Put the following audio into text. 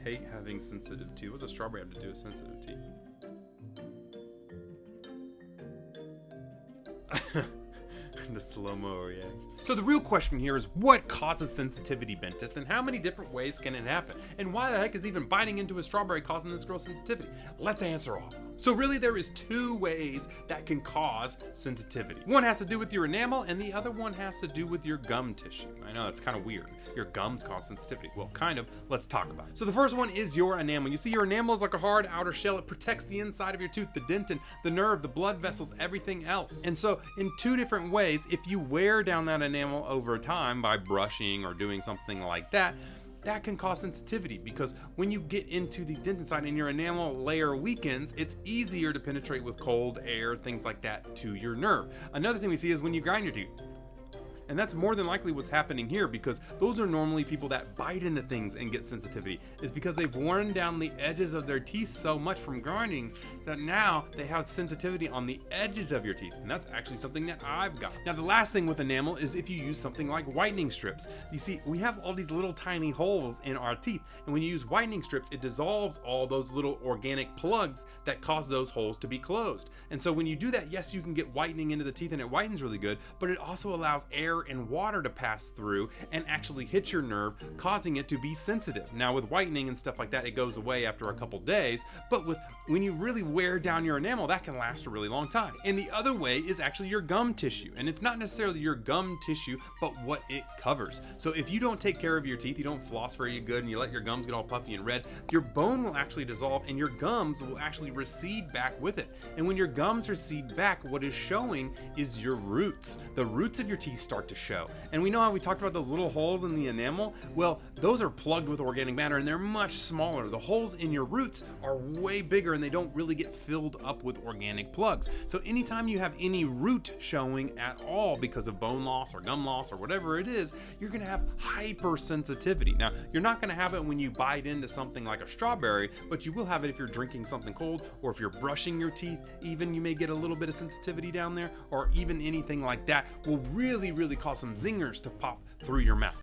hate having sensitive teeth. What does a strawberry have to do with sensitive teeth? The slow-mo reaction. So the real question here is, what causes sensitivity, Bentist, and how many different ways can it happen? And why the heck is even biting into a strawberry causing this girl's sensitivity? Let's answer all. So really there is two ways that can cause sensitivity. One has to do with your enamel and the other one has to do with your gum tissue. I know that's kind of weird. Your gums cause sensitivity. Well, kind of. Let's talk about it. So the first one is your enamel. You see, your enamel is like a hard outer shell. It protects the inside of your tooth, the dentin, the nerve, the blood vessels, everything else. And so in two different ways, if you wear down that enamel over time by brushing or doing something like that, that can cause sensitivity, because when you get into the dentin side and your enamel layer weakens, it's easier to penetrate with cold air, things like that, to your nerve. Another thing we see is when you grind your teeth. And that's more than likely what's happening here, because those are normally people that bite into things and get sensitivity, is because they've worn down the edges of their teeth so much from grinding that now they have sensitivity on the edges of your teeth. And that's actually something that I've got. Now, the last thing with enamel is if you use something like whitening strips. You see, we have all these little tiny holes in our teeth. And when you use whitening strips, it dissolves all those little organic plugs that cause those holes to be closed. And so when you do that, yes, you can get whitening into the teeth and it whitens really good, but it also allows air and water to pass through and actually hit your nerve, causing it to be sensitive. Now with whitening and stuff like that, it goes away after a couple days, but when you really wear down your enamel, that can last a really long time. And the other way is actually your gum tissue. And it's not necessarily your gum tissue, but what it covers. So if you don't take care of your teeth, you don't floss very good, and you let your gums get all puffy and red, your bone will actually dissolve and your gums will actually recede back with it. And when your gums recede back, what is showing is your roots. The roots of your teeth start to show. And we know how we talked about those little holes in the enamel? Well, those are plugged with organic matter and they're much smaller. The holes in your roots are way bigger and they don't really get filled up with organic plugs. So anytime you have any root showing at all because of bone loss or gum loss or whatever it is, you're gonna have hypersensitivity. Now, you're not gonna have it when you bite into something like a strawberry, but you will have it if you're drinking something cold, or if you're brushing your teeth, even you may get a little bit of sensitivity down there, or even anything like that will really cause some zingers to pop through your mouth.